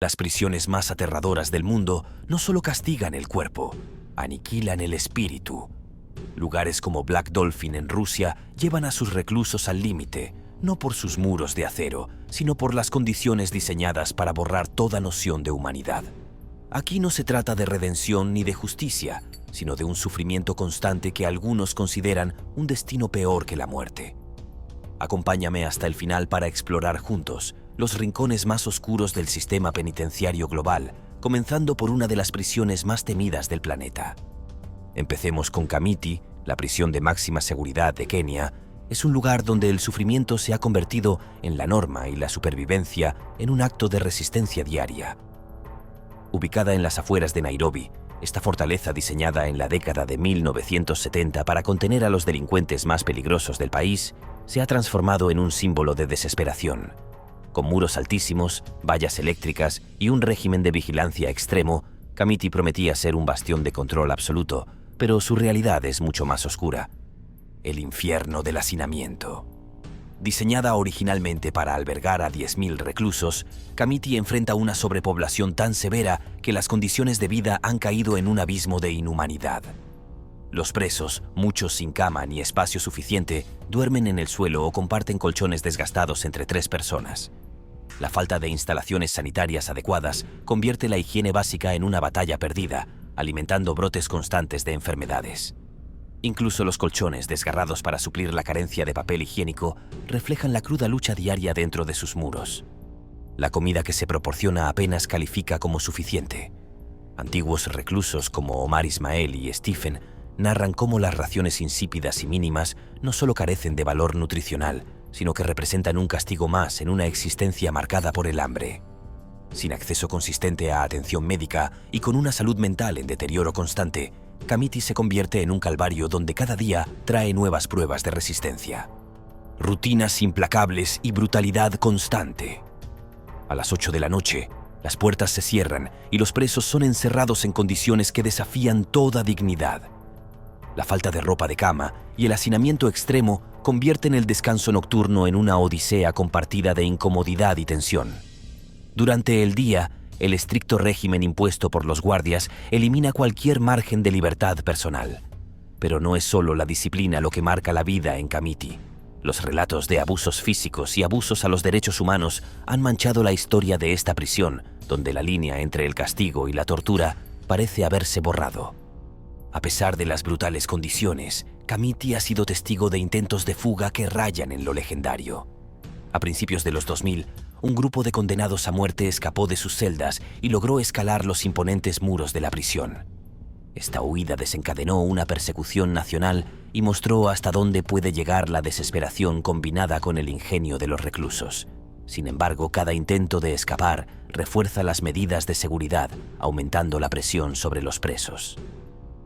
Las prisiones más aterradoras del mundo no solo castigan el cuerpo, aniquilan el espíritu. Lugares como Black Dolphin en Rusia llevan a sus reclusos al límite, no por sus muros de acero, sino por las condiciones diseñadas para borrar toda noción de humanidad. Aquí no se trata de redención ni de justicia, sino de un sufrimiento constante que algunos consideran un destino peor que la muerte. Acompáñame hasta el final para explorar juntos los rincones más oscuros del sistema penitenciario global, comenzando por una de las prisiones más temidas del planeta. Empecemos con Kamiti, la prisión de máxima seguridad de Kenia. Es un lugar donde el sufrimiento se ha convertido en la norma y la supervivencia en un acto de resistencia diaria. Ubicada en las afueras de Nairobi, esta fortaleza diseñada en la década de 1970 para contener a los delincuentes más peligrosos del país, se ha transformado en un símbolo de desesperación. Con muros altísimos, vallas eléctricas y un régimen de vigilancia extremo, Kamiti prometía ser un bastión de control absoluto, pero su realidad es mucho más oscura. El infierno del hacinamiento. Diseñada originalmente para albergar a 10.000 reclusos, Kamiti enfrenta una sobrepoblación tan severa que las condiciones de vida han caído en un abismo de inhumanidad. Los presos, muchos sin cama ni espacio suficiente, duermen en el suelo o comparten colchones desgastados entre 3 personas. La falta de instalaciones sanitarias adecuadas convierte la higiene básica en una batalla perdida, alimentando brotes constantes de enfermedades. Incluso los colchones desgarrados para suplir la carencia de papel higiénico reflejan la cruda lucha diaria dentro de sus muros. La comida que se proporciona apenas califica como suficiente. Antiguos reclusos como Omar Ismael y Stephen narran cómo las raciones insípidas y mínimas no solo carecen de valor nutricional, sino que representan un castigo más en una existencia marcada por el hambre. Sin acceso consistente a atención médica y con una salud mental en deterioro constante, Kamiti se convierte en un calvario donde cada día trae nuevas pruebas de resistencia. Rutinas implacables y brutalidad constante. A las 8 de la noche, las puertas se cierran y los presos son encerrados en condiciones que desafían toda dignidad. La falta de ropa de cama y el hacinamiento extremo convierten el descanso nocturno en una odisea compartida de incomodidad y tensión. Durante el día, el estricto régimen impuesto por los guardias elimina cualquier margen de libertad personal. Pero no es solo la disciplina lo que marca la vida en Kamiti. Los relatos de abusos físicos y abusos a los derechos humanos han manchado la historia de esta prisión, donde la línea entre el castigo y la tortura parece haberse borrado. A pesar de las brutales condiciones, Kamiti ha sido testigo de intentos de fuga que rayan en lo legendario. A principios de los 2000, un grupo de condenados a muerte escapó de sus celdas y logró escalar los imponentes muros de la prisión. Esta huida desencadenó una persecución nacional y mostró hasta dónde puede llegar la desesperación combinada con el ingenio de los reclusos. Sin embargo, cada intento de escapar refuerza las medidas de seguridad, aumentando la presión sobre los presos.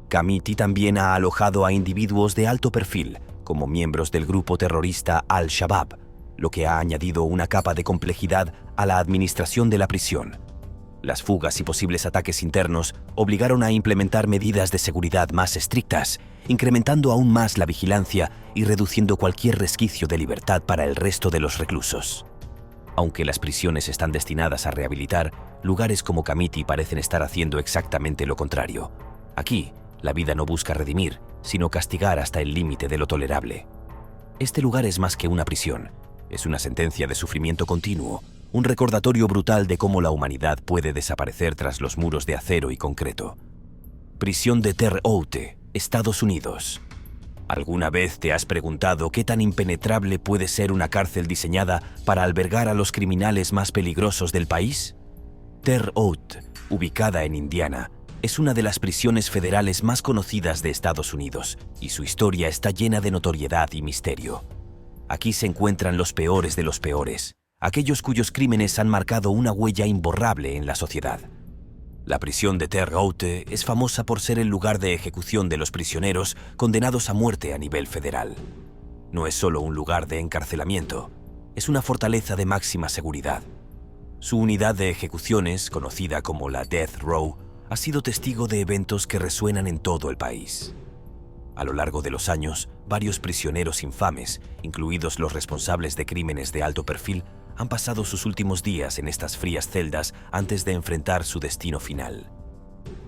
Kamiti también ha alojado a individuos de alto perfil, como miembros del grupo terrorista Al-Shabaab, lo que ha añadido una capa de complejidad a la administración de la prisión. Las fugas y posibles ataques internos obligaron a implementar medidas de seguridad más estrictas, incrementando aún más la vigilancia y reduciendo cualquier resquicio de libertad para el resto de los reclusos. Aunque las prisiones están destinadas a rehabilitar, lugares como Kamiti parecen estar haciendo exactamente lo contrario. Aquí, la vida no busca redimir, sino castigar hasta el límite de lo tolerable. Este lugar es más que una prisión. Es una sentencia de sufrimiento continuo, un recordatorio brutal de cómo la humanidad puede desaparecer tras los muros de acero y concreto. Prisión de Terre Haute, Estados Unidos. ¿Alguna vez te has preguntado qué tan impenetrable puede ser una cárcel diseñada para albergar a los criminales más peligrosos del país? Terre Haute, ubicada en Indiana, es una de las prisiones federales más conocidas de Estados Unidos, y su historia está llena de notoriedad y misterio. Aquí se encuentran los peores de los peores, aquellos cuyos crímenes han marcado una huella imborrable en la sociedad. La prisión de Terre Haute es famosa por ser el lugar de ejecución de los prisioneros condenados a muerte a nivel federal. No es solo un lugar de encarcelamiento, es una fortaleza de máxima seguridad. Su unidad de ejecuciones, conocida como la Death Row, ha sido testigo de eventos que resuenan en todo el país. A lo largo de los años, varios prisioneros infames, incluidos los responsables de crímenes de alto perfil, han pasado sus últimos días en estas frías celdas antes de enfrentar su destino final.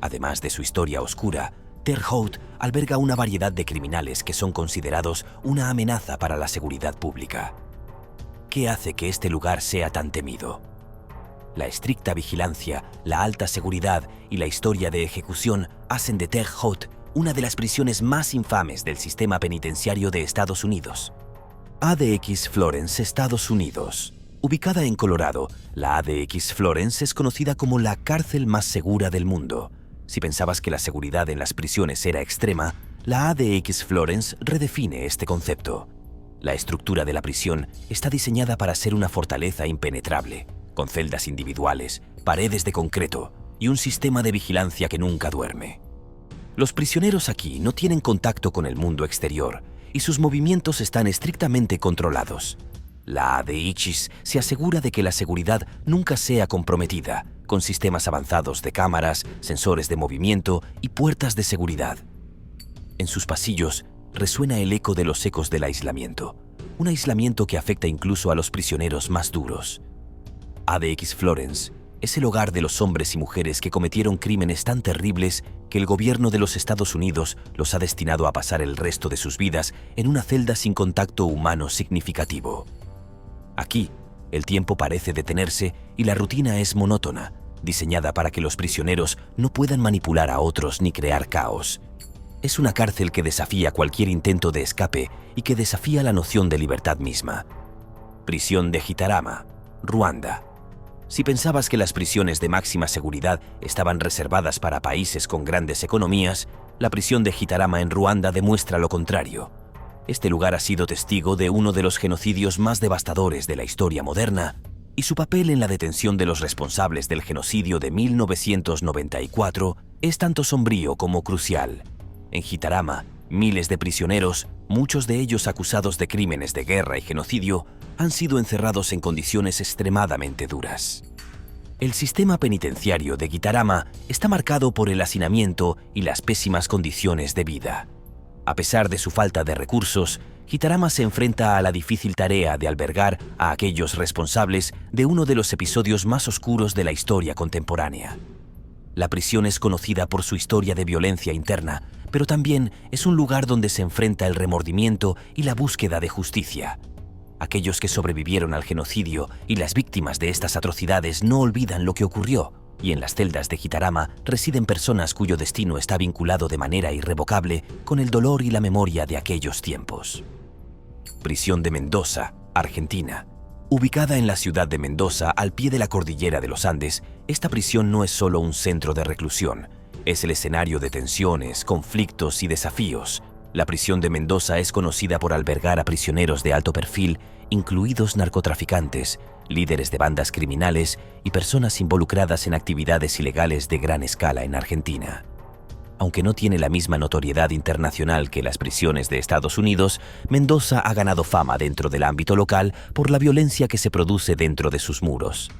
Además de su historia oscura, Terre Haute alberga una variedad de criminales que son considerados una amenaza para la seguridad pública. ¿Qué hace que este lugar sea tan temido? La estricta vigilancia, la alta seguridad y la historia de ejecución hacen de Terre Haute una de las prisiones más infames del sistema penitenciario de Estados Unidos. ADX Florence, Estados Unidos. Ubicada en Colorado, la ADX Florence es conocida como la cárcel más segura del mundo. Si pensabas que la seguridad en las prisiones era extrema, la ADX Florence redefine este concepto. La estructura de la prisión está diseñada para ser una fortaleza impenetrable, con celdas individuales, paredes de concreto y un sistema de vigilancia que nunca duerme. Los prisioneros aquí no tienen contacto con el mundo exterior y sus movimientos están estrictamente controlados. La ADX se asegura de que la seguridad nunca sea comprometida, con sistemas avanzados de cámaras, sensores de movimiento y puertas de seguridad. En sus pasillos resuena el eco de los ecos del aislamiento, un aislamiento que afecta incluso a los prisioneros más duros. ADX Florence es el hogar de los hombres y mujeres que cometieron crímenes tan terribles que el gobierno de los Estados Unidos los ha destinado a pasar el resto de sus vidas en una celda sin contacto humano significativo. Aquí, el tiempo parece detenerse y la rutina es monótona, diseñada para que los prisioneros no puedan manipular a otros ni crear caos. Es una cárcel que desafía cualquier intento de escape y que desafía la noción de libertad misma. Prisión de Gitarama, Ruanda. Si pensabas que las prisiones de máxima seguridad estaban reservadas para países con grandes economías, la prisión de Gitarama en Ruanda demuestra lo contrario. Este lugar ha sido testigo de uno de los genocidios más devastadores de la historia moderna, y su papel en la detención de los responsables del genocidio de 1994 es tanto sombrío como crucial. En Gitarama, miles de prisioneros, muchos de ellos acusados de crímenes de guerra y genocidio, han sido encerrados en condiciones extremadamente duras. El sistema penitenciario de Gitarama está marcado por el hacinamiento y las pésimas condiciones de vida. A pesar de su falta de recursos, Gitarama se enfrenta a la difícil tarea de albergar a aquellos responsables de uno de los episodios más oscuros de la historia contemporánea. La prisión es conocida por su historia de violencia interna, pero también es un lugar donde se enfrenta el remordimiento y la búsqueda de justicia. Aquellos que sobrevivieron al genocidio y las víctimas de estas atrocidades no olvidan lo que ocurrió, y en las celdas de Gitarama residen personas cuyo destino está vinculado de manera irrevocable con el dolor y la memoria de aquellos tiempos. Prisión de Mendoza, Argentina. Ubicada en la ciudad de Mendoza, al pie de la cordillera de los Andes, esta prisión no es solo un centro de reclusión, es el escenario de tensiones, conflictos y desafíos. La prisión de Mendoza es conocida por albergar a prisioneros de alto perfil, incluidos narcotraficantes, líderes de bandas criminales y personas involucradas en actividades ilegales de gran escala en Argentina. Aunque no tiene la misma notoriedad internacional que las prisiones de Estados Unidos, Mendoza ha ganado fama dentro del ámbito local por la violencia que se produce dentro de sus muros.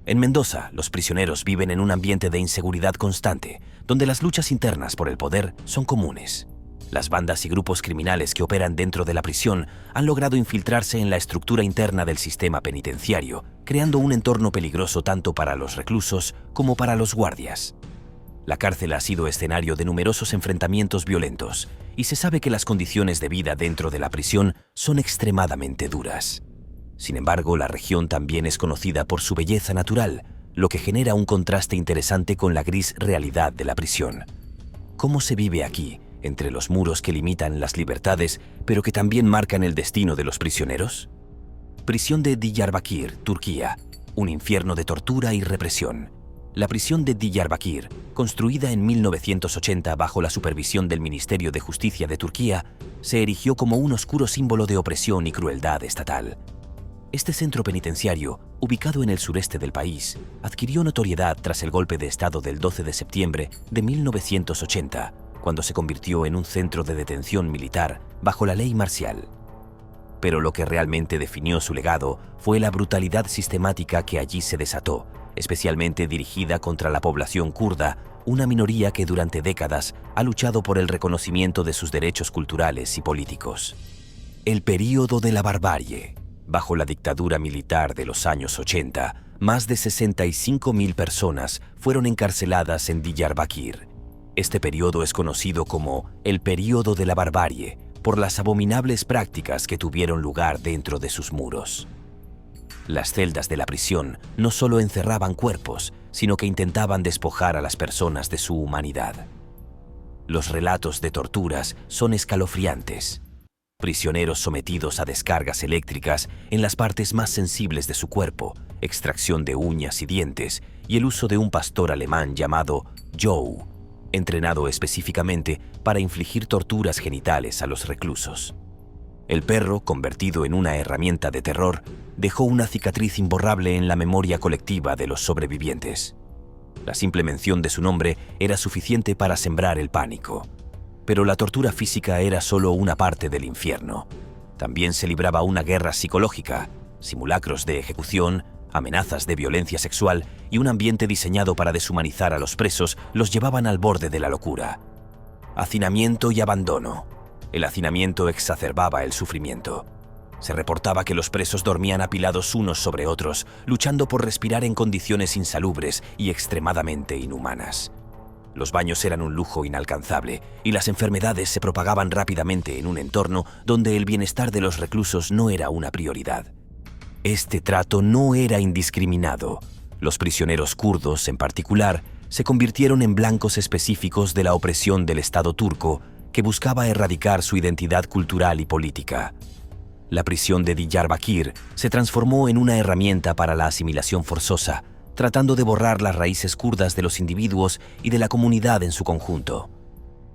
En Mendoza, los prisioneros viven en un ambiente de inseguridad constante, donde las luchas internas por el poder son comunes. Las bandas y grupos criminales que operan dentro de la prisión han logrado infiltrarse en la estructura interna del sistema penitenciario, creando un entorno peligroso tanto para los reclusos como para los guardias. La cárcel ha sido escenario de numerosos enfrentamientos violentos, y se sabe que las condiciones de vida dentro de la prisión son extremadamente duras. Sin embargo, la región también es conocida por su belleza natural, lo que genera un contraste interesante con la gris realidad de la prisión. ¿Cómo se vive aquí, entre los muros que limitan las libertades, pero que también marcan el destino de los prisioneros? Prisión de Diyarbakir, Turquía, un infierno de tortura y represión. La prisión de Diyarbakir, construida en 1980 bajo la supervisión del Ministerio de Justicia de Turquía, se erigió como un oscuro símbolo de opresión y crueldad estatal. Este centro penitenciario, ubicado en el sureste del país, adquirió notoriedad tras el golpe de Estado del 12 de septiembre de 1980, cuando se convirtió en un centro de detención militar bajo la ley marcial. Pero lo que realmente definió su legado fue la brutalidad sistemática que allí se desató, especialmente dirigida contra la población kurda, una minoría que durante décadas ha luchado por el reconocimiento de sus derechos culturales y políticos. El período de la barbarie. Bajo la dictadura militar de los años 80, más de 65.000 personas fueron encarceladas en Diyarbakir. Este periodo es conocido como el período de la barbarie por las abominables prácticas que tuvieron lugar dentro de sus muros. Las celdas de la prisión no solo encerraban cuerpos, sino que intentaban despojar a las personas de su humanidad. Los relatos de torturas son escalofriantes. Prisioneros sometidos a descargas eléctricas en las partes más sensibles de su cuerpo, extracción de uñas y dientes y el uso de un pastor alemán llamado Joe, entrenado específicamente para infligir torturas genitales a los reclusos. El perro, convertido en una herramienta de terror, dejó una cicatriz imborrable en la memoria colectiva de los sobrevivientes. La simple mención de su nombre era suficiente para sembrar el pánico. Pero la tortura física era solo una parte del infierno. También se libraba una guerra psicológica, simulacros de ejecución, amenazas de violencia sexual y un ambiente diseñado para deshumanizar a los presos los llevaban al borde de la locura. Hacinamiento y abandono. El hacinamiento exacerbaba el sufrimiento. Se reportaba que los presos dormían apilados unos sobre otros, luchando por respirar en condiciones insalubres y extremadamente inhumanas. Los baños eran un lujo inalcanzable y las enfermedades se propagaban rápidamente en un entorno donde el bienestar de los reclusos no era una prioridad. Este trato no era indiscriminado. Los prisioneros kurdos, en particular, se convirtieron en blancos específicos de la opresión del Estado turco que buscaba erradicar su identidad cultural y política. La prisión de Diyarbakir se transformó en una herramienta para la asimilación forzosa, tratando de borrar las raíces kurdas de los individuos y de la comunidad en su conjunto.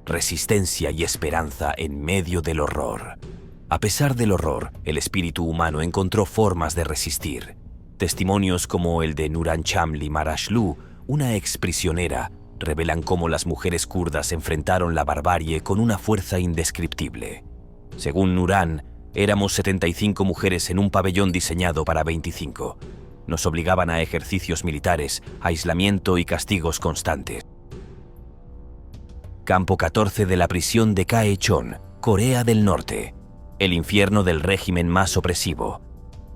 Resistencia y esperanza en medio del horror. A pesar del horror, el espíritu humano encontró formas de resistir. Testimonios como el de Nuran Chamli Marashlu, una exprisionera, revelan cómo las mujeres kurdas enfrentaron la barbarie con una fuerza indescriptible. Según Nuran, éramos 75 mujeres en un pabellón diseñado para 25. Nos obligaban a ejercicios militares, aislamiento y castigos constantes. Campo 14 de la prisión de Kaechon, Corea del Norte. El infierno del régimen más opresivo.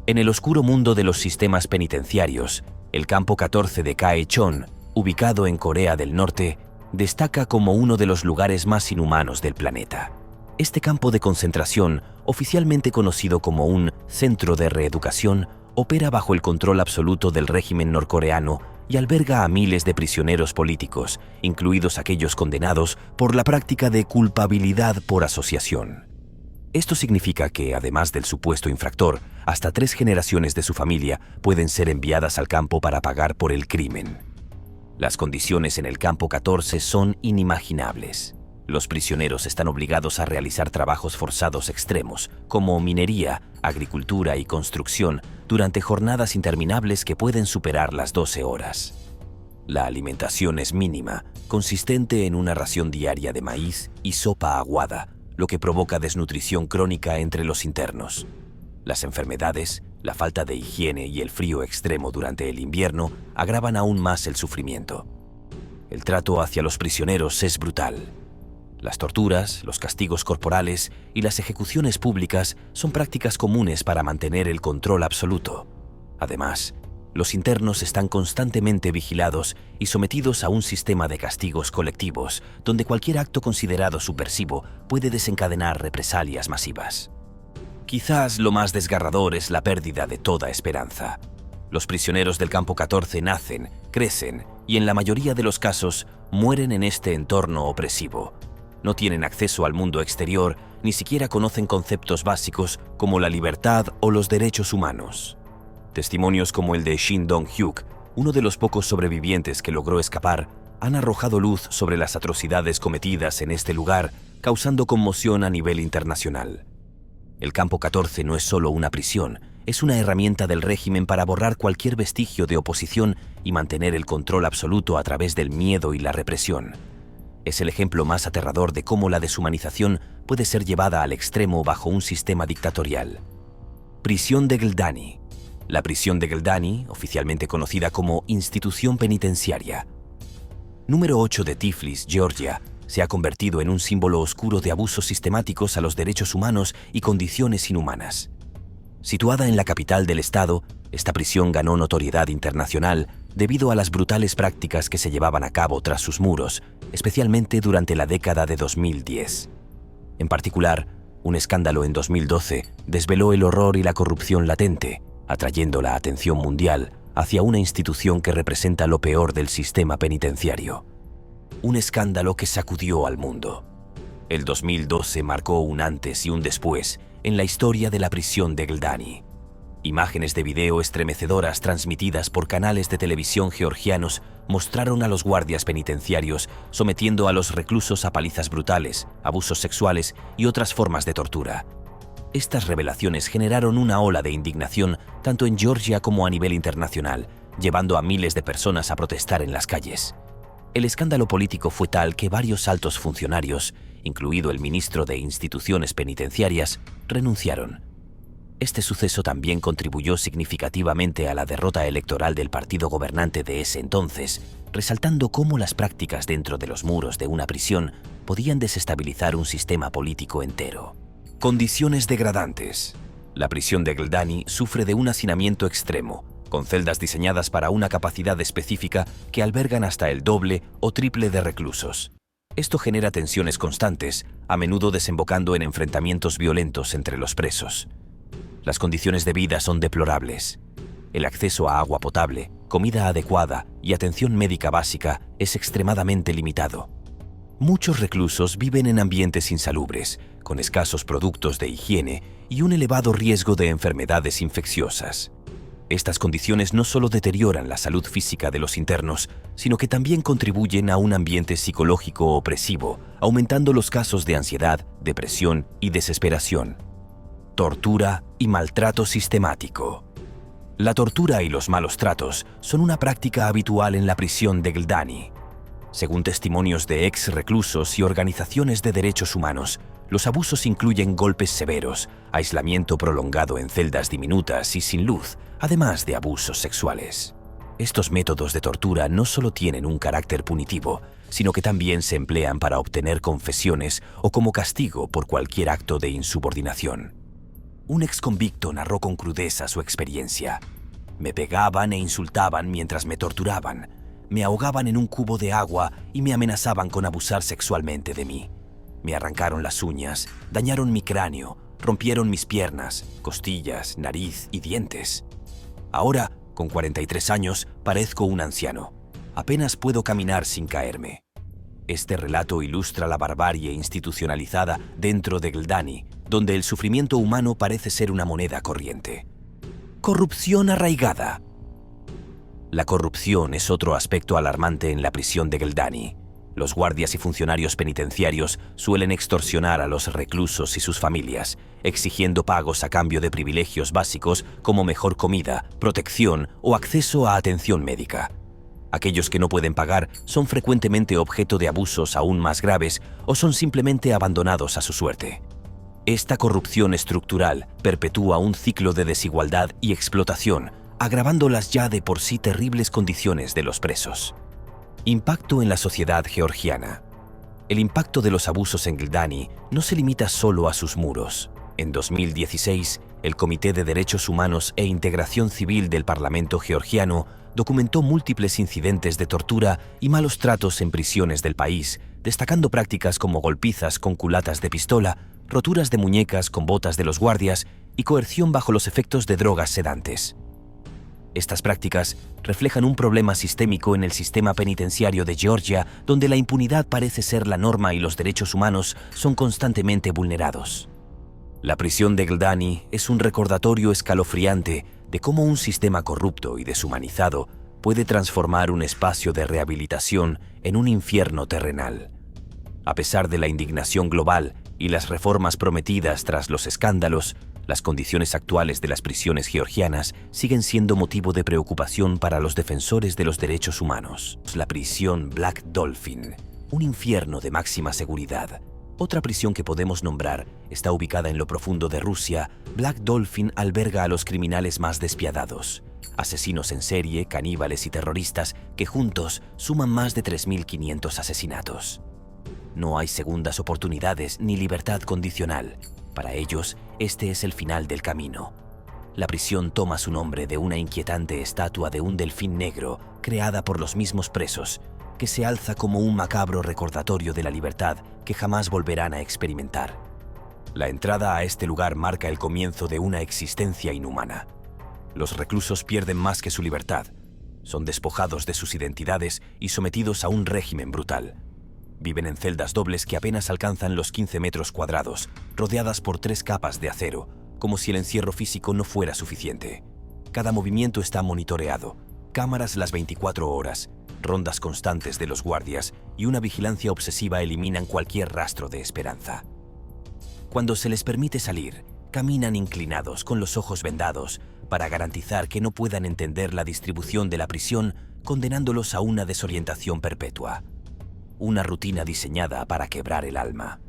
En el oscuro mundo de los sistemas penitenciarios, el Campo 14 de Kaechon, ubicado en Corea del Norte, destaca como uno de los lugares más inhumanos del planeta. Este campo de concentración, oficialmente conocido como un centro de reeducación, opera bajo el control absoluto del régimen norcoreano y alberga a miles de prisioneros políticos, incluidos aquellos condenados por la práctica de culpabilidad por asociación. Esto significa que, además del supuesto infractor, hasta 3 generaciones de su familia pueden ser enviadas al campo para pagar por el crimen. Las condiciones en el Campo 14 son inimaginables. Los prisioneros están obligados a realizar trabajos forzados extremos, como minería, agricultura y construcción, durante jornadas interminables que pueden superar las 12 horas. La alimentación es mínima, consistente en una ración diaria de maíz y sopa aguada, lo que provoca desnutrición crónica entre los internos. Las enfermedades, la falta de higiene y el frío extremo durante el invierno agravan aún más el sufrimiento. El trato hacia los prisioneros es brutal. Las torturas, los castigos corporales y las ejecuciones públicas son prácticas comunes para mantener el control absoluto. Además, los internos están constantemente vigilados y sometidos a un sistema de castigos colectivos, donde cualquier acto considerado subversivo puede desencadenar represalias masivas. Quizás lo más desgarrador es la pérdida de toda esperanza. Los prisioneros del Campo 14 nacen, crecen y en la mayoría de los casos mueren en este entorno opresivo. No tienen acceso al mundo exterior, ni siquiera conocen conceptos básicos como la libertad o los derechos humanos. Testimonios como el de Shin Dong-hyuk, uno de los pocos sobrevivientes que logró escapar, han arrojado luz sobre las atrocidades cometidas en este lugar, causando conmoción a nivel internacional. El Campo 14 no es solo una prisión, es una herramienta del régimen para borrar cualquier vestigio de oposición y mantener el control absoluto a través del miedo y la represión. Es el ejemplo más aterrador de cómo la deshumanización puede ser llevada al extremo bajo un sistema dictatorial. Prisión de Gldani. La prisión de Gldani, oficialmente conocida como Institución Penitenciaria. Número 8 de Tiflis, Georgia, se ha convertido en un símbolo oscuro de abusos sistemáticos a los derechos humanos y condiciones inhumanas. Situada en la capital del estado, esta prisión ganó notoriedad internacional debido a las brutales prácticas que se llevaban a cabo tras sus muros, especialmente durante la década de 2010. En particular, un escándalo en 2012 desveló el horror y la corrupción latente, atrayendo la atención mundial hacia una institución que representa lo peor del sistema penitenciario. Un escándalo que sacudió al mundo. El 2012 marcó un antes y un después en la historia de la prisión de Gldani. Imágenes de video estremecedoras transmitidas por canales de televisión georgianos mostraron a los guardias penitenciarios sometiendo a los reclusos a palizas brutales, abusos sexuales y otras formas de tortura. Estas revelaciones generaron una ola de indignación tanto en Georgia como a nivel internacional, llevando a miles de personas a protestar en las calles. El escándalo político fue tal que varios altos funcionarios, incluido el ministro de Instituciones Penitenciarias, renunciaron. Este suceso también contribuyó significativamente a la derrota electoral del partido gobernante de ese entonces, resaltando cómo las prácticas dentro de los muros de una prisión podían desestabilizar un sistema político entero. Condiciones degradantes. La prisión de Gldani sufre de un hacinamiento extremo, con celdas diseñadas para una capacidad específica que albergan hasta el doble o triple de reclusos. Esto genera tensiones constantes, a menudo desembocando en enfrentamientos violentos entre los presos. Las condiciones de vida son deplorables. El acceso a agua potable, comida adecuada y atención médica básica es extremadamente limitado. Muchos reclusos viven en ambientes insalubres, con escasos productos de higiene y un elevado riesgo de enfermedades infecciosas. Estas condiciones no solo deterioran la salud física de los internos, sino que también contribuyen a un ambiente psicológico opresivo, aumentando los casos de ansiedad, depresión y desesperación. Tortura y maltrato sistemático. La tortura y los malos tratos son una práctica habitual en la prisión de Gldani. Según testimonios de ex reclusos y organizaciones de derechos humanos, los abusos incluyen golpes severos, aislamiento prolongado en celdas diminutas y sin luz, además de abusos sexuales. Estos métodos de tortura no solo tienen un carácter punitivo, sino que también se emplean para obtener confesiones o como castigo por cualquier acto de insubordinación. Un exconvicto narró con crudeza su experiencia. Me pegaban e insultaban mientras me torturaban. Me ahogaban en un cubo de agua y me amenazaban con abusar sexualmente de mí. Me arrancaron las uñas, dañaron mi cráneo, rompieron mis piernas, costillas, nariz y dientes. Ahora, con 43 años, parezco un anciano. Apenas puedo caminar sin caerme. Este relato ilustra la barbarie institucionalizada dentro de Gldani, donde el sufrimiento humano parece ser una moneda corriente. Corrupción arraigada. La corrupción es otro aspecto alarmante en la prisión de Gldani. Los guardias y funcionarios penitenciarios suelen extorsionar a los reclusos y sus familias, exigiendo pagos a cambio de privilegios básicos como mejor comida, protección o acceso a atención médica. Aquellos que no pueden pagar son frecuentemente objeto de abusos aún más graves o son simplemente abandonados a su suerte. Esta corrupción estructural perpetúa un ciclo de desigualdad y explotación, agravando las ya de por sí terribles condiciones de los presos. Impacto en la sociedad georgiana. El impacto de los abusos en Gldani no se limita solo a sus muros. En 2016, el Comité de Derechos Humanos e Integración Civil del Parlamento georgiano documentó múltiples incidentes de tortura y malos tratos en prisiones del país, destacando prácticas como golpizas con culatas de pistola, roturas de muñecas con botas de los guardias y coerción bajo los efectos de drogas sedantes. Estas prácticas reflejan un problema sistémico en el sistema penitenciario de Georgia, donde la impunidad parece ser la norma y los derechos humanos son constantemente vulnerados. La prisión de Gldani es un recordatorio escalofriante de cómo un sistema corrupto y deshumanizado puede transformar un espacio de rehabilitación en un infierno terrenal. A pesar de la indignación global y las reformas prometidas tras los escándalos, las condiciones actuales de las prisiones georgianas siguen siendo motivo de preocupación para los defensores de los derechos humanos. La prisión Black Dolphin, un infierno de máxima seguridad. Otra prisión que podemos nombrar está ubicada en lo profundo de Rusia. Black Dolphin alberga a los criminales más despiadados, asesinos en serie, caníbales y terroristas que juntos suman más de 3.500 asesinatos. No hay segundas oportunidades ni libertad condicional. Para ellos, este es el final del camino. La prisión toma su nombre de una inquietante estatua de un delfín negro creada por los mismos presos, que se alza como un macabro recordatorio de la libertad que jamás volverán a experimentar. La entrada a este lugar marca el comienzo de una existencia inhumana. Los reclusos pierden más que su libertad. Son despojados de sus identidades y sometidos a un régimen brutal. Viven en celdas dobles que apenas alcanzan los 15 metros cuadrados, rodeadas por 3 capas de acero, como si el encierro físico no fuera suficiente. Cada movimiento está monitoreado, cámaras las 24 horas, rondas constantes de los guardias y una vigilancia obsesiva eliminan cualquier rastro de esperanza. Cuando se les permite salir, caminan inclinados con los ojos vendados para garantizar que no puedan entender la distribución de la prisión, condenándolos a una desorientación perpetua. Una rutina diseñada para quebrar el alma.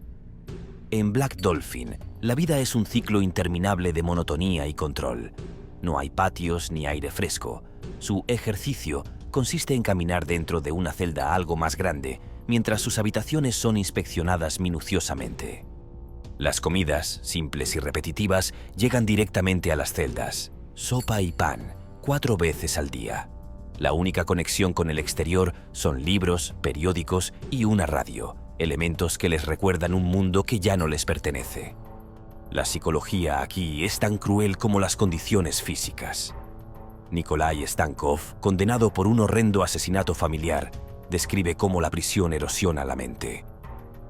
En Black Dolphin, la vida es un ciclo interminable de monotonía y control. No hay patios ni aire fresco. Su ejercicio consiste en caminar dentro de una celda algo más grande, mientras sus habitaciones son inspeccionadas minuciosamente. Las comidas, simples y repetitivas, llegan directamente a las celdas. Sopa y pan, 4 veces al día. La única conexión con el exterior son libros, periódicos y una radio, elementos que les recuerdan un mundo que ya no les pertenece. La psicología aquí es tan cruel como las condiciones físicas. Nikolai Stankov, condenado por un horrendo asesinato familiar, describe cómo la prisión erosiona la mente.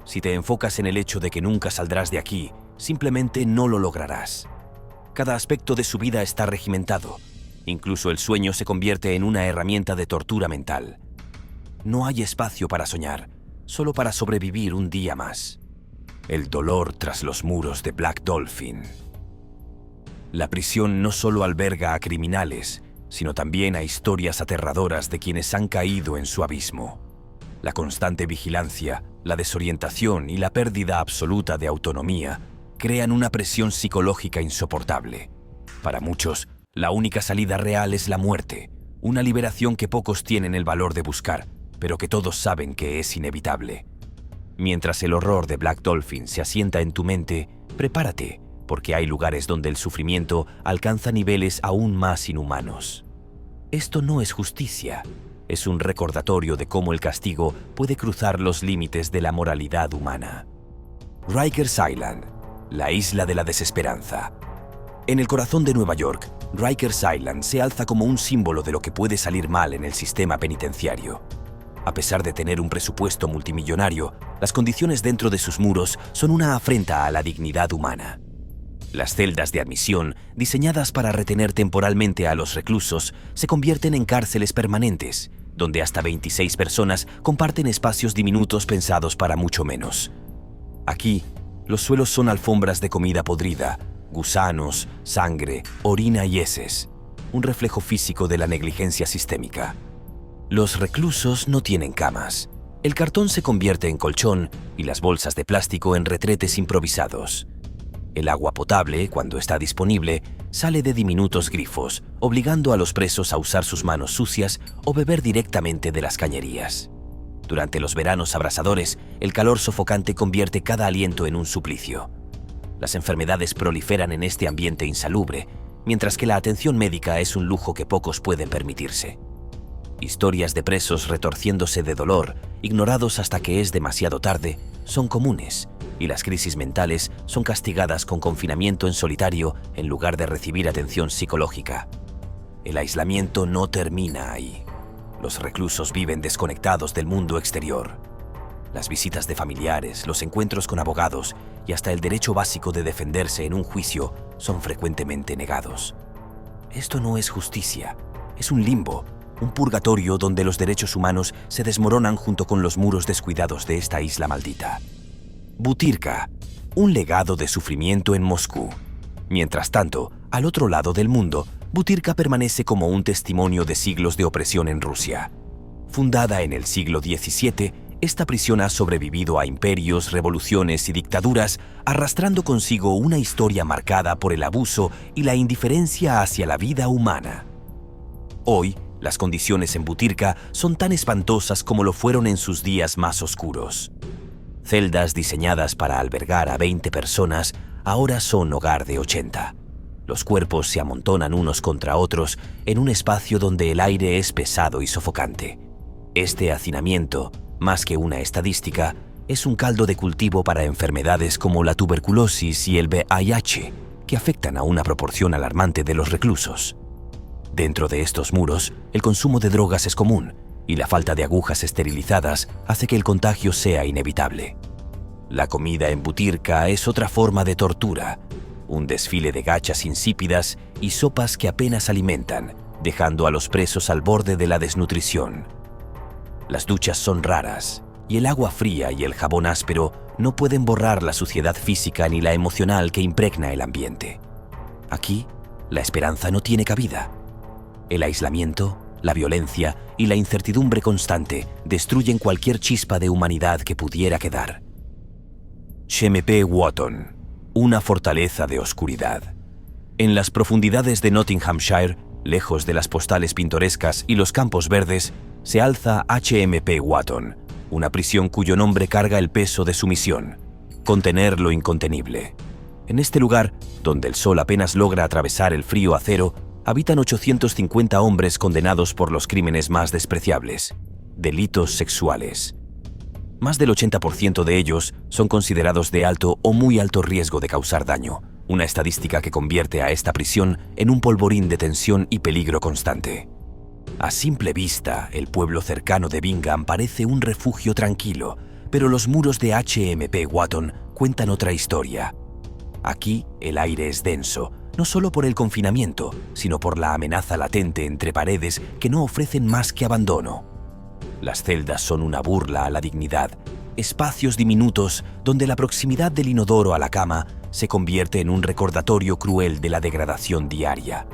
Si te enfocas en el hecho de que nunca saldrás de aquí, simplemente no lo lograrás. Cada aspecto de su vida está regimentado. Incluso el sueño se convierte en una herramienta de tortura mental. No hay espacio para soñar, solo para sobrevivir un día más. El dolor tras los muros de Black Dolphin. La prisión no solo alberga a criminales, sino también a historias aterradoras de quienes han caído en su abismo. La constante vigilancia, la desorientación y la pérdida absoluta de autonomía crean una presión psicológica insoportable. Para muchos, la única salida real es la muerte, una liberación que pocos tienen el valor de buscar, pero que todos saben que es inevitable. Mientras el horror de Black Dolphin se asienta en tu mente, prepárate, porque hay lugares donde el sufrimiento alcanza niveles aún más inhumanos. Esto no es justicia, es un recordatorio de cómo el castigo puede cruzar los límites de la moralidad humana. Rikers Island, la isla de la desesperanza. En el corazón de Nueva York, Rikers Island se alza como un símbolo de lo que puede salir mal en el sistema penitenciario. A pesar de tener un presupuesto multimillonario, las condiciones dentro de sus muros son una afrenta a la dignidad humana. Las celdas de admisión, diseñadas para retener temporalmente a los reclusos, se convierten en cárceles permanentes, donde hasta 26 personas comparten espacios diminutos pensados para mucho menos. Aquí, los suelos son alfombras de comida podrida, gusanos, sangre, orina y heces, un reflejo físico de la negligencia sistémica. Los reclusos no tienen camas. El cartón se convierte en colchón y las bolsas de plástico en retretes improvisados. El agua potable, cuando está disponible, sale de diminutos grifos, obligando a los presos a usar sus manos sucias o beber directamente de las cañerías. Durante los veranos abrasadores, el calor sofocante convierte cada aliento en un suplicio. Las enfermedades proliferan en este ambiente insalubre, mientras que la atención médica es un lujo que pocos pueden permitirse. Historias de presos retorciéndose de dolor, ignorados hasta que es demasiado tarde, son comunes, y las crisis mentales son castigadas con confinamiento en solitario en lugar de recibir atención psicológica. El aislamiento no termina ahí. Los reclusos viven desconectados del mundo exterior. Las visitas de familiares, los encuentros con abogados y hasta el derecho básico de defenderse en un juicio son frecuentemente negados. Esto no es justicia, es un limbo, un purgatorio donde los derechos humanos se desmoronan junto con los muros descuidados de esta isla maldita. Butyrka, un legado de sufrimiento en Moscú. Mientras tanto, al otro lado del mundo, Butyrka permanece como un testimonio de siglos de opresión en Rusia. Fundada en el siglo XVII, esta prisión ha sobrevivido a imperios, revoluciones y dictaduras, arrastrando consigo una historia marcada por el abuso y la indiferencia hacia la vida humana. Hoy, las condiciones en Butyrka son tan espantosas como lo fueron en sus días más oscuros. Celdas diseñadas para albergar a 20 personas ahora son hogar de 80. Los cuerpos se amontonan unos contra otros en un espacio donde el aire es pesado y sofocante. Este hacinamiento, más que una estadística, es un caldo de cultivo para enfermedades como la tuberculosis y el VIH, que afectan a una proporción alarmante de los reclusos. Dentro de estos muros, el consumo de drogas es común y la falta de agujas esterilizadas hace que el contagio sea inevitable. La comida en butirka es otra forma de tortura, un desfile de gachas insípidas y sopas que apenas alimentan, dejando a los presos al borde de la desnutrición. Las duchas son raras, y el agua fría y el jabón áspero no pueden borrar la suciedad física ni la emocional que impregna el ambiente. Aquí, la esperanza no tiene cabida. El aislamiento, la violencia y la incertidumbre constante destruyen cualquier chispa de humanidad que pudiera quedar. Shempe Wotton, una fortaleza de oscuridad. En las profundidades de Nottinghamshire, lejos de las postales pintorescas y los campos verdes, se alza HMP Wotton, una prisión cuyo nombre carga el peso de su misión: contener lo incontenible. En este lugar, donde el sol apenas logra atravesar el frío acero, habitan 850 hombres condenados por los crímenes más despreciables: delitos sexuales. Más del 80% de ellos son considerados de alto o muy alto riesgo de causar daño, una estadística que convierte a esta prisión en un polvorín de tensión y peligro constante. A simple vista, el pueblo cercano de Bingham parece un refugio tranquilo, pero los muros de HMP Wotton cuentan otra historia. Aquí, el aire es denso, no solo por el confinamiento, sino por la amenaza latente entre paredes que no ofrecen más que abandono. Las celdas son una burla a la dignidad, espacios diminutos donde la proximidad del inodoro a la cama se convierte en un recordatorio cruel de la degradación diaria.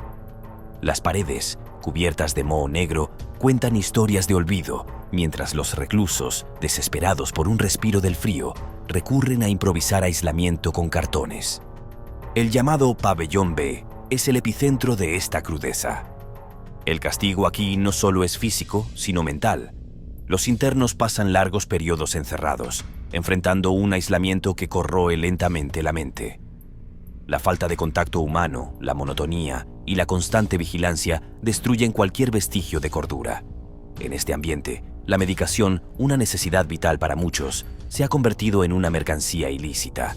Las paredes, cubiertas de moho negro, cuentan historias de olvido, mientras los reclusos, desesperados por un respiro del frío, recurren a improvisar aislamiento con cartones. El llamado Pabellón B es el epicentro de esta crudeza. El castigo aquí no solo es físico, sino mental. Los internos pasan largos periodos encerrados, enfrentando un aislamiento que corroe lentamente la mente. La falta de contacto humano, la monotonía y la constante vigilancia destruyen cualquier vestigio de cordura. En este ambiente, la medicación, una necesidad vital para muchos, se ha convertido en una mercancía ilícita.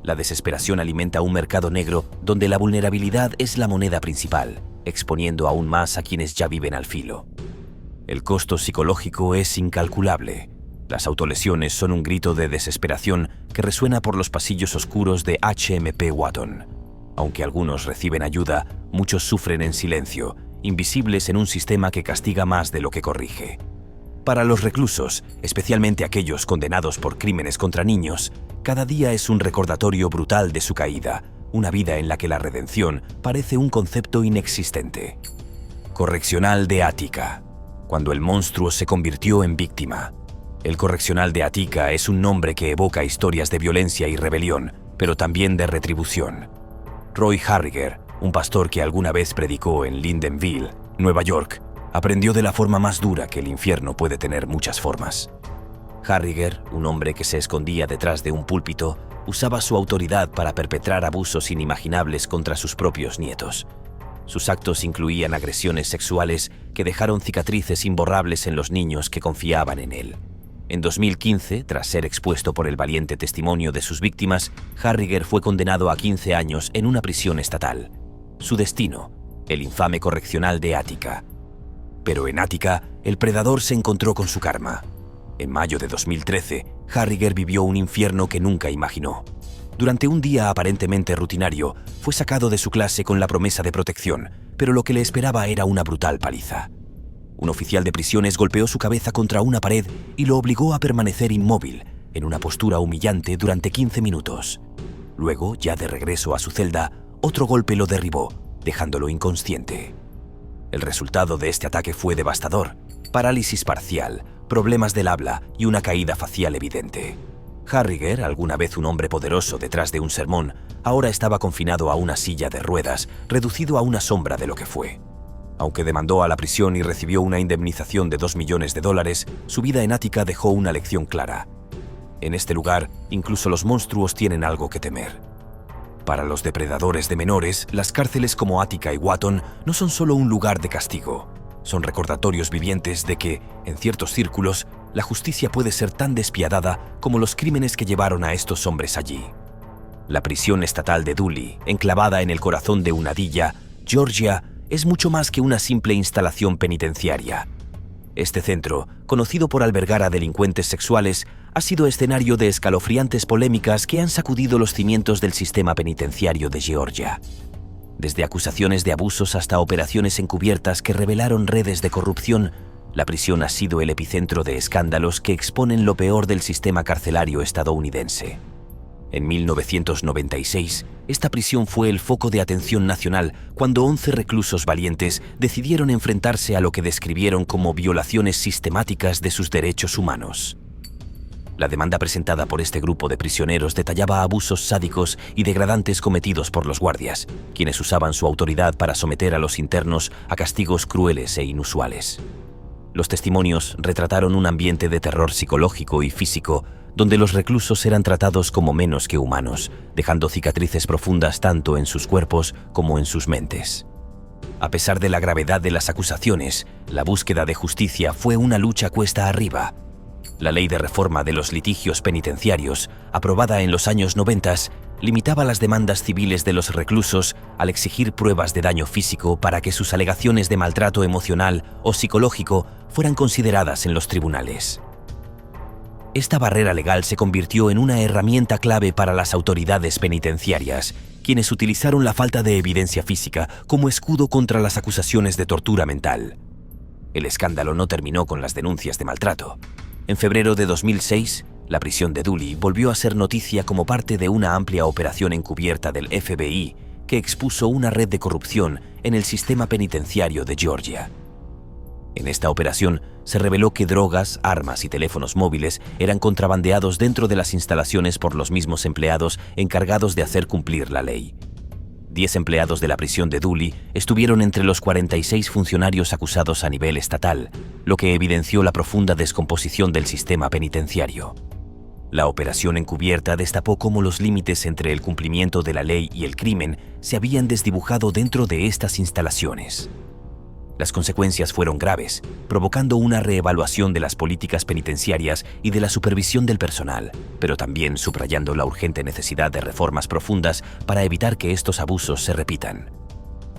La desesperación alimenta un mercado negro donde la vulnerabilidad es la moneda principal, exponiendo aún más a quienes ya viven al filo. El costo psicológico es incalculable. Las autolesiones son un grito de desesperación que resuena por los pasillos oscuros de HMP Wotton. Aunque algunos reciben ayuda, muchos sufren en silencio, invisibles en un sistema que castiga más de lo que corrige. Para los reclusos, especialmente aquellos condenados por crímenes contra niños, cada día es un recordatorio brutal de su caída, una vida en la que la redención parece un concepto inexistente. Correccional de Ática. Cuando el monstruo se convirtió en víctima. El Correccional de Ática es un nombre que evoca historias de violencia y rebelión, pero también de retribución. Roy Harriger, un pastor que alguna vez predicó en Lindenville, Nueva York, aprendió de la forma más dura que el infierno puede tener muchas formas. Harriger, un hombre que se escondía detrás de un púlpito, usaba su autoridad para perpetrar abusos inimaginables contra sus propios nietos. Sus actos incluían agresiones sexuales que dejaron cicatrices imborrables en los niños que confiaban en él. En 2015, tras ser expuesto por el valiente testimonio de sus víctimas, Harriger fue condenado a 15 años en una prisión estatal. Su destino, el infame Correccional de Ática. Pero en Ática, el predador se encontró con su karma. En mayo de 2013, Harriger vivió un infierno que nunca imaginó. Durante un día aparentemente rutinario, fue sacado de su clase con la promesa de protección, pero lo que le esperaba era una brutal paliza. Un oficial de prisiones golpeó su cabeza contra una pared y lo obligó a permanecer inmóvil, en una postura humillante durante 15 minutos. Luego, ya de regreso a su celda, otro golpe lo derribó, dejándolo inconsciente. El resultado de este ataque fue devastador: parálisis parcial, problemas del habla y una caída facial evidente. Harriger, alguna vez un hombre poderoso detrás de un sermón, ahora estaba confinado a una silla de ruedas, reducido a una sombra de lo que fue. Aunque demandó a la prisión y recibió una indemnización de $2 millones, su vida en Ática dejó una lección clara. En este lugar, incluso los monstruos tienen algo que temer. Para los depredadores de menores, las cárceles como Ática y Watton no son solo un lugar de castigo. Son recordatorios vivientes de que, en ciertos círculos, la justicia puede ser tan despiadada como los crímenes que llevaron a estos hombres allí. La prisión estatal de Dooley, enclavada en el corazón de Unadilla, Georgia, es mucho más que una simple instalación penitenciaria. Este centro, conocido por albergar a delincuentes sexuales, ha sido escenario de escalofriantes polémicas que han sacudido los cimientos del sistema penitenciario de Georgia. Desde acusaciones de abusos hasta operaciones encubiertas que revelaron redes de corrupción, la prisión ha sido el epicentro de escándalos que exponen lo peor del sistema carcelario estadounidense. En 1996, esta prisión fue el foco de atención nacional cuando 11 reclusos valientes decidieron enfrentarse a lo que describieron como violaciones sistemáticas de sus derechos humanos. La demanda presentada por este grupo de prisioneros detallaba abusos sádicos y degradantes cometidos por los guardias, quienes usaban su autoridad para someter a los internos a castigos crueles e inusuales. Los testimonios retrataron un ambiente de terror psicológico y físico donde los reclusos eran tratados como menos que humanos, dejando cicatrices profundas tanto en sus cuerpos como en sus mentes. A pesar de la gravedad de las acusaciones, la búsqueda de justicia fue una lucha cuesta arriba. La Ley de Reforma de los Litigios Penitenciarios, aprobada en los años 90, limitaba las demandas civiles de los reclusos al exigir pruebas de daño físico para que sus alegaciones de maltrato emocional o psicológico fueran consideradas en los tribunales. Esta barrera legal se convirtió en una herramienta clave para las autoridades penitenciarias, quienes utilizaron la falta de evidencia física como escudo contra las acusaciones de tortura mental. El escándalo no terminó con las denuncias de maltrato. En febrero de 2006, la prisión de Dooley volvió a ser noticia como parte de una amplia operación encubierta del FBI que expuso una red de corrupción en el sistema penitenciario de Georgia. En esta operación se reveló que drogas, armas y teléfonos móviles eran contrabandeados dentro de las instalaciones por los mismos empleados encargados de hacer cumplir la ley. 10 empleados de la prisión de Dooley estuvieron entre los 46 funcionarios acusados a nivel estatal, lo que evidenció la profunda descomposición del sistema penitenciario. La operación encubierta destapó cómo los límites entre el cumplimiento de la ley y el crimen se habían desdibujado dentro de estas instalaciones. Las consecuencias fueron graves, provocando una reevaluación de las políticas penitenciarias y de la supervisión del personal, pero también subrayando la urgente necesidad de reformas profundas para evitar que estos abusos se repitan.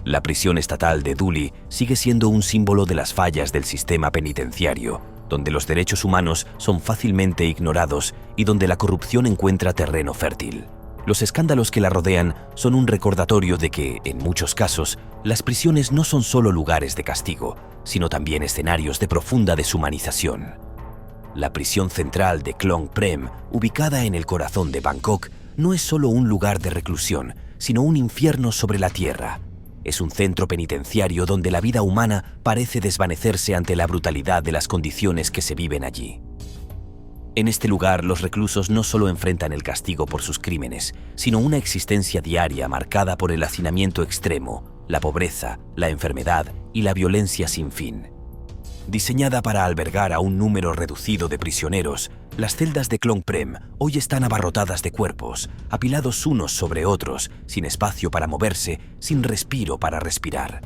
La prisión estatal de Dooley sigue siendo un símbolo de las fallas del sistema penitenciario, donde los derechos humanos son fácilmente ignorados y donde la corrupción encuentra terreno fértil. Los escándalos que la rodean son un recordatorio de que, en muchos casos, las prisiones no son solo lugares de castigo, sino también escenarios de profunda deshumanización. La prisión central de Klong Prem, ubicada en el corazón de Bangkok, no es solo un lugar de reclusión, sino un infierno sobre la tierra. Es un centro penitenciario donde la vida humana parece desvanecerse ante la brutalidad de las condiciones que se viven allí. En este lugar, los reclusos no solo enfrentan el castigo por sus crímenes, sino una existencia diaria marcada por el hacinamiento extremo, la pobreza, la enfermedad y la violencia sin fin. Diseñada para albergar a un número reducido de prisioneros, las celdas de Klong Prem hoy están abarrotadas de cuerpos, apilados unos sobre otros, sin espacio para moverse, sin respiro para respirar.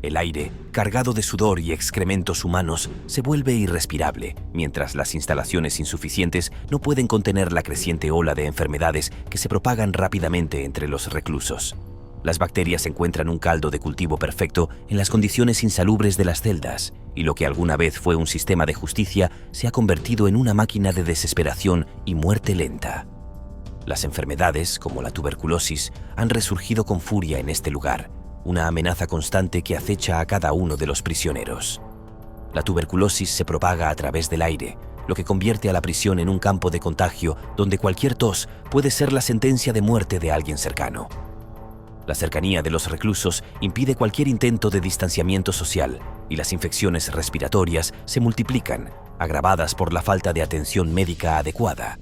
El aire, cargado de sudor y excrementos humanos, se vuelve irrespirable, mientras las instalaciones insuficientes no pueden contener la creciente ola de enfermedades que se propagan rápidamente entre los reclusos. Las bacterias encuentran un caldo de cultivo perfecto en las condiciones insalubres de las celdas, y lo que alguna vez fue un sistema de justicia se ha convertido en una máquina de desesperación y muerte lenta. Las enfermedades, como la tuberculosis, han resurgido con furia en este lugar, una amenaza constante que acecha a cada uno de los prisioneros. La tuberculosis se propaga a través del aire, lo que convierte a la prisión en un campo de contagio donde cualquier tos puede ser la sentencia de muerte de alguien cercano. La cercanía de los reclusos impide cualquier intento de distanciamiento social y las infecciones respiratorias se multiplican, agravadas por la falta de atención médica adecuada.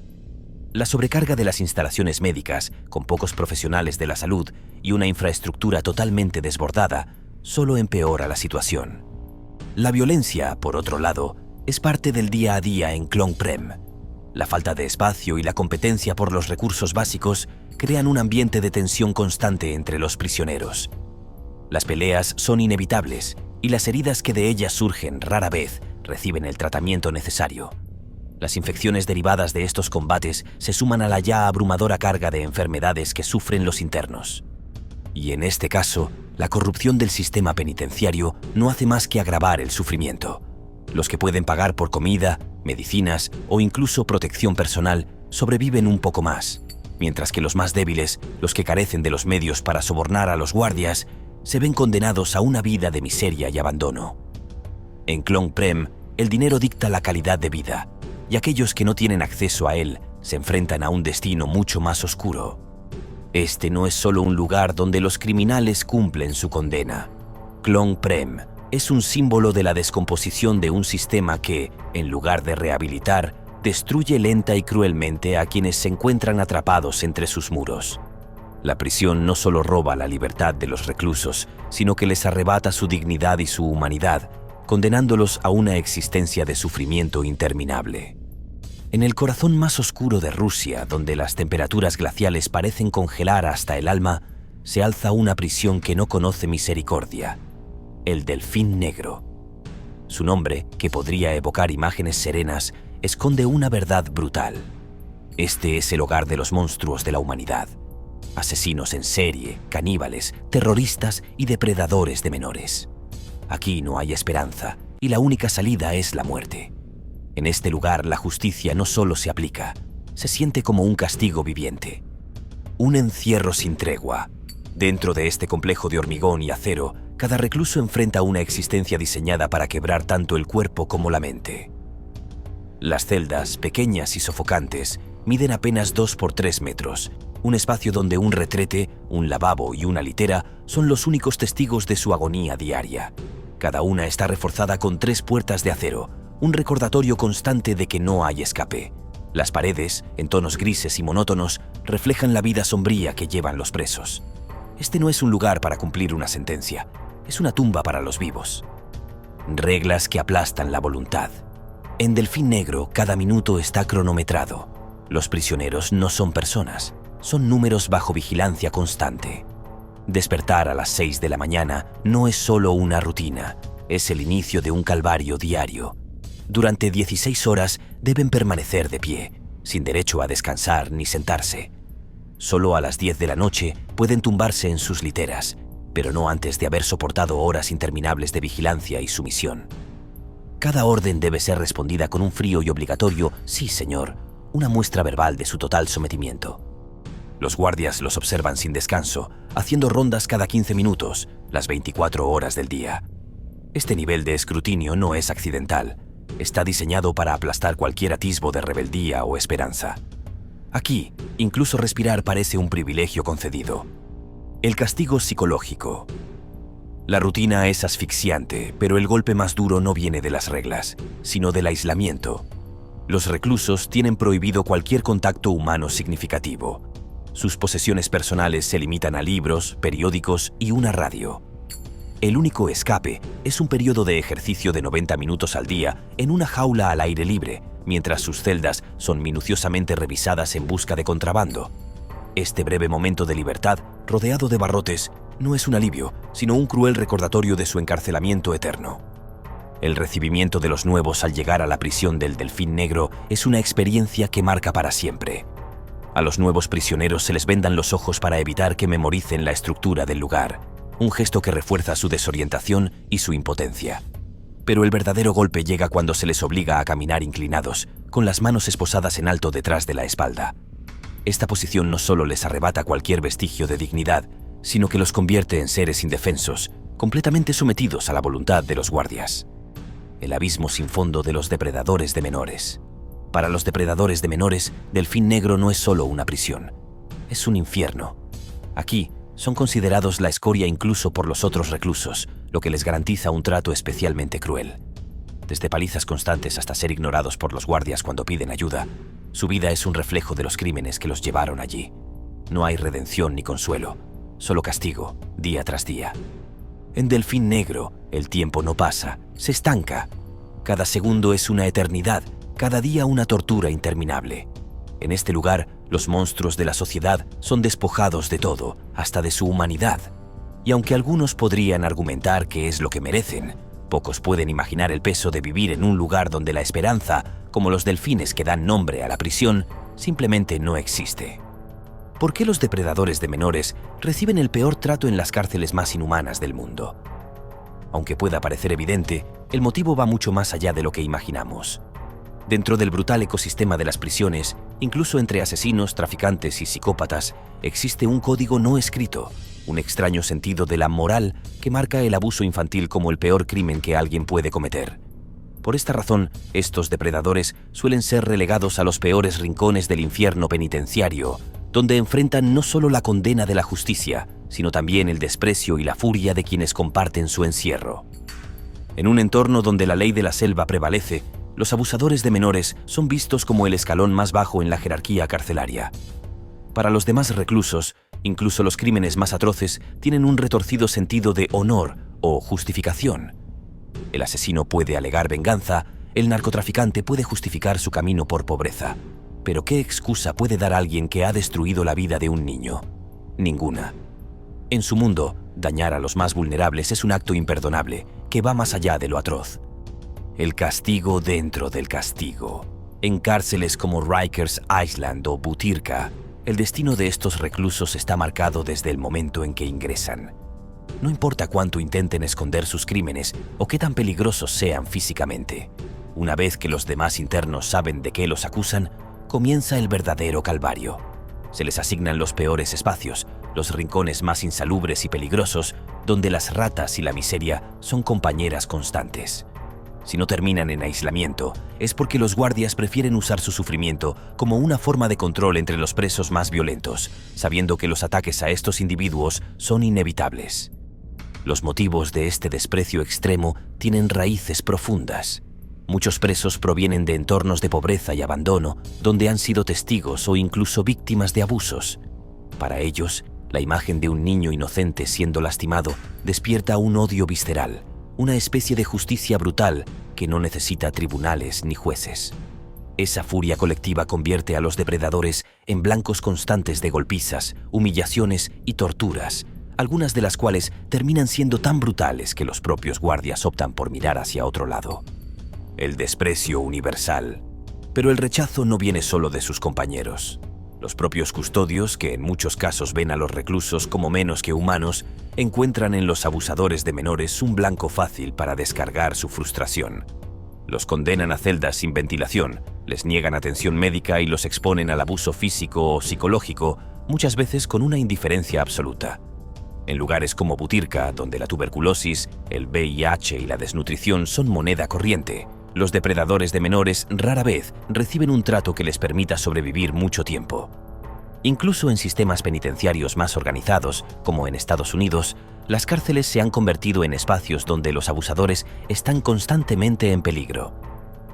La sobrecarga de las instalaciones médicas, con pocos profesionales de la salud y una infraestructura totalmente desbordada, solo empeora la situación. La violencia, por otro lado, es parte del día a día en Klong Prem. La falta de espacio y la competencia por los recursos básicos crean un ambiente de tensión constante entre los prisioneros. Las peleas son inevitables y las heridas que de ellas surgen rara vez reciben el tratamiento necesario. Las infecciones derivadas de estos combates se suman a la ya abrumadora carga de enfermedades que sufren los internos. Y en este caso, la corrupción del sistema penitenciario no hace más que agravar el sufrimiento. Los que pueden pagar por comida, medicinas o incluso protección personal sobreviven un poco más, mientras que los más débiles, los que carecen de los medios para sobornar a los guardias, se ven condenados a una vida de miseria y abandono. En Phnom Penh, el dinero dicta la calidad de vida, y aquellos que no tienen acceso a él se enfrentan a un destino mucho más oscuro. Este no es solo un lugar donde los criminales cumplen su condena. Phnom Penh es un símbolo de la descomposición de un sistema que, en lugar de rehabilitar, destruye lenta y cruelmente a quienes se encuentran atrapados entre sus muros. La prisión no solo roba la libertad de los reclusos, sino que les arrebata su dignidad y su humanidad, condenándolos a una existencia de sufrimiento interminable. En el corazón más oscuro de Rusia, donde las temperaturas glaciales parecen congelar hasta el alma, se alza una prisión que no conoce misericordia: el Delfín Negro. Su nombre, que podría evocar imágenes serenas, esconde una verdad brutal. Este es el hogar de los monstruos de la humanidad: asesinos en serie, caníbales, terroristas y depredadores de menores. Aquí no hay esperanza y la única salida es la muerte. En este lugar la justicia no solo se aplica, se siente como un castigo viviente. Un encierro sin tregua. Dentro de este complejo de hormigón y acero, cada recluso enfrenta una existencia diseñada para quebrar tanto el cuerpo como la mente. Las celdas, pequeñas y sofocantes, miden apenas 2 por 3 metros, un espacio donde un retrete, un lavabo y una litera son los únicos testigos de su agonía diaria. Cada una está reforzada con 3 puertas de acero, un recordatorio constante de que no hay escape. Las paredes, en tonos grises y monótonos, reflejan la vida sombría que llevan los presos. Este no es un lugar para cumplir una sentencia, es una tumba para los vivos. Reglas que aplastan la voluntad. En Delfín Negro, cada minuto está cronometrado. Los prisioneros no son personas, son números bajo vigilancia constante. Despertar a las 6 de la mañana no es solo una rutina, es el inicio de un calvario diario. Durante 16 horas deben permanecer de pie, sin derecho a descansar ni sentarse. Solo a las 10 de la noche pueden tumbarse en sus literas, pero no antes de haber soportado horas interminables de vigilancia y sumisión. Cada orden debe ser respondida con un frío y obligatorio «sí, señor», una muestra verbal de su total sometimiento. Los guardias los observan sin descanso, haciendo rondas cada 15 minutos, las 24 horas del día. Este nivel de escrutinio no es accidental. Está diseñado para aplastar cualquier atisbo de rebeldía o esperanza. Aquí, incluso respirar parece un privilegio concedido. El castigo psicológico. La rutina es asfixiante, pero el golpe más duro no viene de las reglas, sino del aislamiento. Los reclusos tienen prohibido cualquier contacto humano significativo. Sus posesiones personales se limitan a libros, periódicos y una radio. El único escape es un periodo de ejercicio de 90 minutos al día en una jaula al aire libre, mientras sus celdas son minuciosamente revisadas en busca de contrabando. Este breve momento de libertad, rodeado de barrotes, no es un alivio, sino un cruel recordatorio de su encarcelamiento eterno. El recibimiento de los nuevos al llegar a la prisión del Delfín Negro es una experiencia que marca para siempre. A los nuevos prisioneros se les vendan los ojos para evitar que memoricen la estructura del lugar, un gesto que refuerza su desorientación y su impotencia. Pero el verdadero golpe llega cuando se les obliga a caminar inclinados, con las manos esposadas en alto detrás de la espalda. Esta posición no solo les arrebata cualquier vestigio de dignidad, sino que los convierte en seres indefensos, completamente sometidos a la voluntad de los guardias. El abismo sin fondo de los depredadores de menores. Para los depredadores de menores, Delfín Negro no es solo una prisión, es un infierno. Aquí, son considerados la escoria incluso por los otros reclusos, lo que les garantiza un trato especialmente cruel. Desde palizas constantes hasta ser ignorados por los guardias cuando piden ayuda, su vida es un reflejo de los crímenes que los llevaron allí. No hay redención ni consuelo, solo castigo, día tras día. En Delfín Negro, el tiempo no pasa, se estanca. Cada segundo es una eternidad, cada día una tortura interminable. En este lugar, los monstruos de la sociedad son despojados de todo, hasta de su humanidad. Y aunque algunos podrían argumentar que es lo que merecen, pocos pueden imaginar el peso de vivir en un lugar donde la esperanza, como los delfines que dan nombre a la prisión, simplemente no existe. ¿Por qué los depredadores de menores reciben el peor trato en las cárceles más inhumanas del mundo? Aunque pueda parecer evidente, el motivo va mucho más allá de lo que imaginamos. Dentro del brutal ecosistema de las prisiones, incluso entre asesinos, traficantes y psicópatas, existe un código no escrito, un extraño sentido de la moral que marca el abuso infantil como el peor crimen que alguien puede cometer. Por esta razón, estos depredadores suelen ser relegados a los peores rincones del infierno penitenciario, donde enfrentan no solo la condena de la justicia, sino también el desprecio y la furia de quienes comparten su encierro. En un entorno donde la ley de la selva prevalece, los abusadores de menores son vistos como el escalón más bajo en la jerarquía carcelaria. Para los demás reclusos, incluso los crímenes más atroces tienen un retorcido sentido de honor o justificación. El asesino puede alegar venganza, el narcotraficante puede justificar su camino por pobreza. Pero ¿qué excusa puede dar alguien que ha destruido la vida de un niño? Ninguna. En su mundo, dañar a los más vulnerables es un acto imperdonable, que va más allá de lo atroz. El castigo dentro del castigo. En cárceles como Rikers Island o Butyrka, el destino de estos reclusos está marcado desde el momento en que ingresan. No importa cuánto intenten esconder sus crímenes o qué tan peligrosos sean físicamente. Una vez que los demás internos saben de qué los acusan, comienza el verdadero calvario. Se les asignan los peores espacios, los rincones más insalubres y peligrosos, donde las ratas y la miseria son compañeras constantes. Si no terminan en aislamiento, es porque los guardias prefieren usar su sufrimiento como una forma de control entre los presos más violentos, sabiendo que los ataques a estos individuos son inevitables. Los motivos de este desprecio extremo tienen raíces profundas. Muchos presos provienen de entornos de pobreza y abandono, donde han sido testigos o incluso víctimas de abusos. Para ellos, la imagen de un niño inocente siendo lastimado despierta un odio visceral, una especie de justicia brutal que no necesita tribunales ni jueces. Esa furia colectiva convierte a los depredadores en blancos constantes de golpizas, humillaciones y torturas, algunas de las cuales terminan siendo tan brutales que los propios guardias optan por mirar hacia otro lado. El desprecio universal. Pero el rechazo no viene solo de sus compañeros. Los propios custodios, que en muchos casos ven a los reclusos como menos que humanos, encuentran en los abusadores de menores un blanco fácil para descargar su frustración. Los condenan a celdas sin ventilación, les niegan atención médica y los exponen al abuso físico o psicológico, muchas veces con una indiferencia absoluta. En lugares como Butyrka, donde la tuberculosis, el VIH y la desnutrición son moneda corriente, los depredadores de menores rara vez reciben un trato que les permita sobrevivir mucho tiempo. Incluso en sistemas penitenciarios más organizados, como en Estados Unidos, las cárceles se han convertido en espacios donde los abusadores están constantemente en peligro.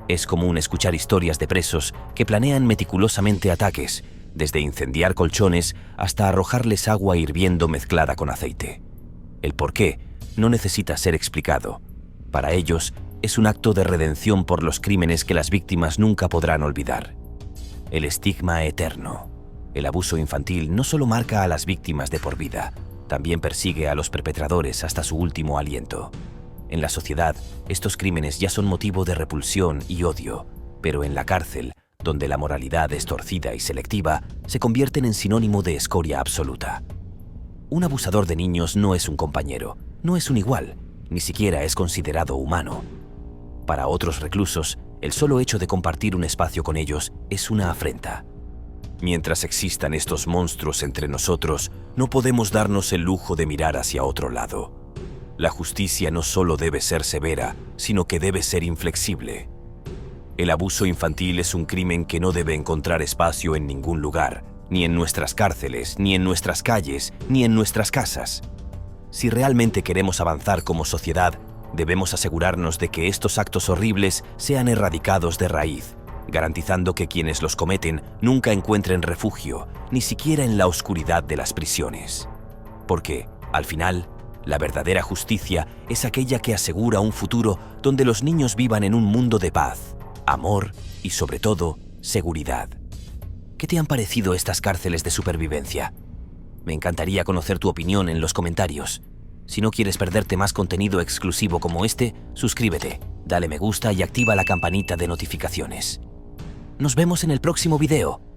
Es común escuchar historias de presos que planean meticulosamente ataques, desde incendiar colchones hasta arrojarles agua hirviendo mezclada con aceite. El porqué no necesita ser explicado. Para ellos, es un acto de redención por los crímenes que las víctimas nunca podrán olvidar. El estigma eterno. El abuso infantil no solo marca a las víctimas de por vida, también persigue a los perpetradores hasta su último aliento. En la sociedad, estos crímenes ya son motivo de repulsión y odio, pero en la cárcel, donde la moralidad es torcida y selectiva, se convierten en sinónimo de escoria absoluta. Un abusador de niños no es un compañero, no es un igual, ni siquiera es considerado humano. Para otros reclusos, el solo hecho de compartir un espacio con ellos es una afrenta. Mientras existan estos monstruos entre nosotros, no podemos darnos el lujo de mirar hacia otro lado. La justicia no solo debe ser severa, sino que debe ser inflexible. El abuso infantil es un crimen que no debe encontrar espacio en ningún lugar, ni en nuestras cárceles, ni en nuestras calles, ni en nuestras casas. Si realmente queremos avanzar como sociedad, debemos asegurarnos de que estos actos horribles sean erradicados de raíz, garantizando que quienes los cometen nunca encuentren refugio, ni siquiera en la oscuridad de las prisiones. Porque, al final, la verdadera justicia es aquella que asegura un futuro donde los niños vivan en un mundo de paz, amor y, sobre todo, seguridad. ¿Qué te han parecido estas cárceles de supervivencia? Me encantaría conocer tu opinión en los comentarios. Si no quieres perderte más contenido exclusivo como este, suscríbete, dale me gusta y activa la campanita de notificaciones. Nos vemos en el próximo video.